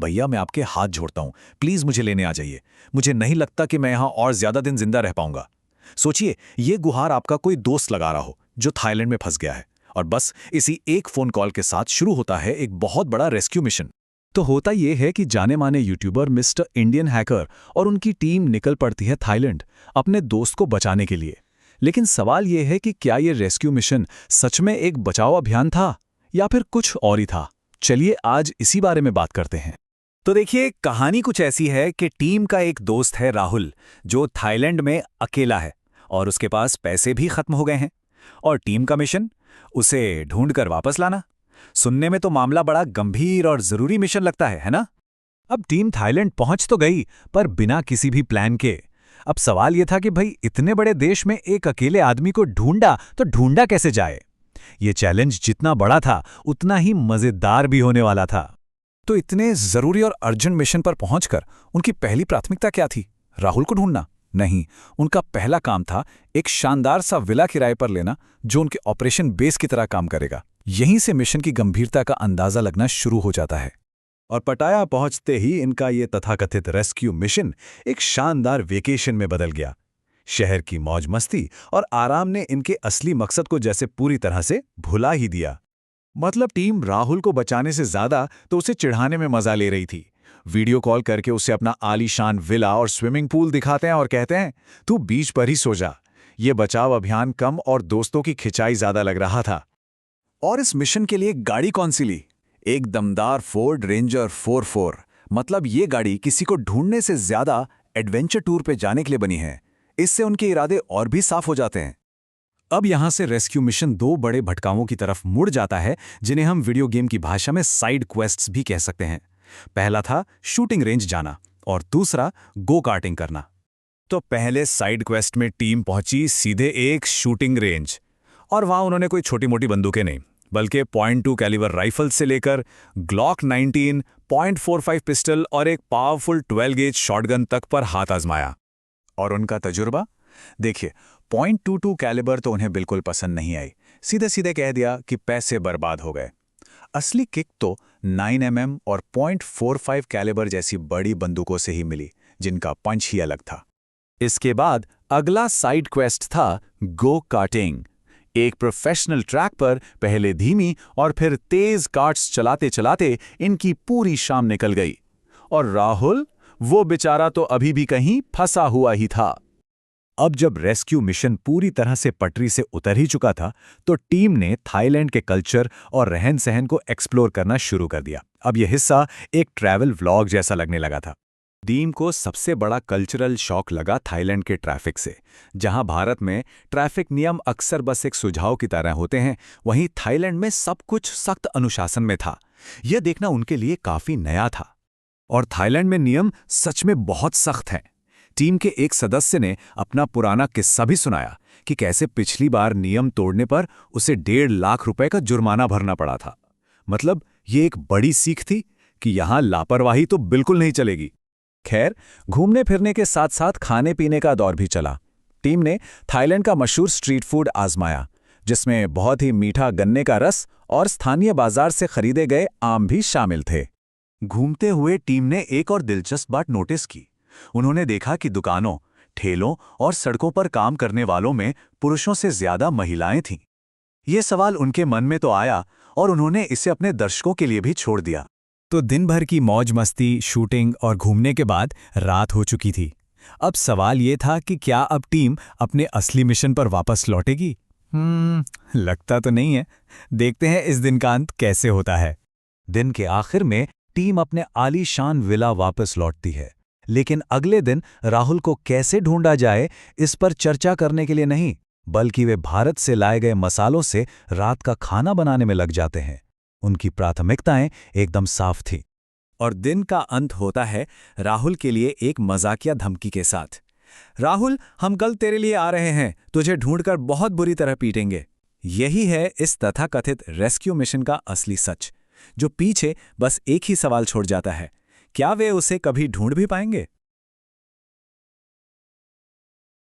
भैया मैं आपके हाथ जोड़ता हूँ, प्लीज मुझे लेने आ जाइए। मुझे नहीं लगता कि मैं यहाँ और ज्यादा दिन जिंदा रह पाऊंगा। सोचिए, ये गुहार आपका कोई दोस्त लगा रहा हो जो थाईलैंड में फंस गया है, और बस इसी एक फोन कॉल के साथ शुरू होता है एक बहुत बड़ा रेस्क्यू मिशन। तो होता यह है कि जाने माने यूट्यूबर मिस्टर इंडियन हैकर और उनकी टीम निकल पड़ती है थाईलैंड अपने दोस्त को बचाने के लिए। लेकिन सवाल यह है कि क्या ये रेस्क्यू मिशन सच में एक बचाव अभियान था या फिर कुछ और ही था। चलिए आज इसी बारे में बात करते हैं। तो देखिए, कहानी कुछ ऐसी है कि टीम का एक दोस्त है राहुल, जो थाईलैंड में अकेला है और उसके पास पैसे भी खत्म हो गए हैं। और टीम का मिशन, उसे ढूंढकर वापस लाना। सुनने में तो मामला बड़ा गंभीर और जरूरी मिशन लगता है ना? अब टीम थाईलैंड पहुंच तो गई, पर बिना किसी भी प्लान के। अब सवाल यह था कि भाई इतने बड़े देश में एक अकेले आदमी को ढूंढा तो ढूंढा कैसे जाए। ये चैलेंज जितना बड़ा था उतना ही मजेदार भी होने वाला था। तो इतने जरूरी और अर्जेंट मिशन पर पहुंचकर उनकी पहली प्राथमिकता क्या थी? राहुल को ढूंढना नहीं, उनका पहला काम था एक शानदार सा विला किराए पर लेना जो उनके ऑपरेशन बेस की तरह काम करेगा। यहीं से मिशन की गंभीरता का अंदाजा लगना शुरू हो जाता है। और पटाया पहुंचते ही इनका ये तथाकथित रेस्क्यू मिशन एक शानदार वेकेशन में बदल गया। शहर की मौज मस्ती और आराम ने इनके असली मकसद को जैसे पूरी तरह से भुला ही दिया। मतलब टीम राहुल को बचाने से ज्यादा तो उसे चिढ़ाने में मजा ले रही थी। वीडियो कॉल करके उसे अपना आलीशान विला और स्विमिंग पूल दिखाते हैं और कहते हैं, तू बीच पर ही सो जा। ये बचाव अभियान कम और दोस्तों की खिंचाई ज्यादा लग रहा था। और इस मिशन के लिए गाड़ी कौन सी ली? एक दमदार फोर्ड रेंजर 44। मतलब ये गाड़ी किसी को ढूंढने से ज्यादा एडवेंचर टूर पे जाने के लिए बनी है। इससे उनके इरादे और भी साफ हो जाते हैं। अब यहां से रेस्क्यू मिशन दो बड़े भटकामों की तरफ मुड़ जाता है, जिन्हें हम वीडियो गेम की भाषा में साइड क्वेस्ट्स भी कह सकते हैं। पहला था शूटिंग रेंज जाना और दूसरा गो कार्टिंग करना। तो पहले साइड क्वेस्ट में टीम पहुंची सीधे एक शूटिंग रेंज, और वहां उन्होंने कोई छोटी मोटी बंदूकें नहीं बल्कि .2 कैलिबर राइफल से लेकर ग्लॉक 19, .45 पिस्टल और एक पावरफुल 12 गेज शॉटगन तक पर हाथ आजमाया। और उनका तजुर्बा देखिए, .22 कैलिबर तो उन्हें बिल्कुल पसंद नहीं आई। सीधे सीधे कह दिया कि पैसे बर्बाद हो गए। असली किक तो 9mm और .45 कैलिबर जैसी बड़ी बंदूकों से ही मिली, जिनका पंच ही अलग था। इसके बाद अगला साइड क्वेस्ट था गो कार्टिंग। एक प्रोफेशनल ट्रैक पर पहले धीमी और फिर तेज कार्ट्स चलाते चलाते इनकी पूरी शाम निकल गई। और राहुल, वो बेचारा तो अभी भी कहीं फंसा हुआ ही था। अब जब रेस्क्यू मिशन पूरी तरह से पटरी से उतर ही चुका था, तो टीम ने थाईलैंड के कल्चर और रहन सहन को एक्सप्लोर करना शुरू कर दिया। अब यह हिस्सा एक ट्रैवल व्लॉग जैसा लगने लगा था। टीम को सबसे बड़ा कल्चरल शॉक लगा थाईलैंड के ट्रैफिक से। जहां भारत में ट्रैफिक नियम अक्सर बस एक सुझाव की तरह होते हैं, वहीं थाईलैंड में सब कुछ सख्त अनुशासन में था। यह देखना उनके लिए काफी नया था। और थाईलैंड में नियम सच में बहुत सख्त हैं। टीम के एक सदस्य ने अपना पुराना किस्सा भी सुनाया कि कैसे पिछली बार नियम तोड़ने पर उसे 1.5 लाख रुपए का जुर्माना भरना पड़ा था। मतलब ये एक बड़ी सीख थी कि यहां लापरवाही तो बिल्कुल नहीं चलेगी। खैर, घूमने फिरने के साथ साथ खाने पीने का दौर भी चला। टीम ने थाईलैंड का मशहूर स्ट्रीट फूड आजमाया, जिसमें बहुत ही मीठा गन्ने का रस और स्थानीय बाजार से खरीदे गए आम भी शामिल थे। घूमते हुए टीम ने एक और दिलचस्प बात नोटिस की। उन्होंने देखा कि दुकानों, ठेलों और सड़कों पर काम करने वालों में पुरुषों से ज्यादा महिलाएं थीं। ये सवाल उनके मन में तो आया और उन्होंने इसे अपने दर्शकों के लिए भी छोड़ दिया। तो दिन भर की मौज मस्ती, शूटिंग और घूमने के बाद रात हो चुकी थी। अब सवाल ये था कि क्या अब टीम अपने असली मिशन पर वापस लौटेगी? लगता तो नहीं है। देखते हैं इस दिन का अंत कैसे होता है। दिन के आखिर में टीम अपने आलीशान विला वापस लौटती है, लेकिन अगले दिन राहुल को कैसे ढूंढा जाए इस पर चर्चा करने के लिए नहीं, बल्कि वे भारत से लाए गए मसालों से रात का खाना बनाने में लग जाते हैं। उनकी प्राथमिकताएं एकदम साफ थी। और दिन का अंत होता है राहुल के लिए एक मजाकिया धमकी के साथ। राहुल, हम कल तेरे लिए आ रहे हैं, तुझे ढूंढकर बहुत बुरी तरह पीटेंगे। यही है इस तथाकथित रेस्क्यू मिशन का असली सच, जो पीछे बस एक ही सवाल छोड़ जाता है, क्या वे उसे कभी ढूंढ भी पाएंगे?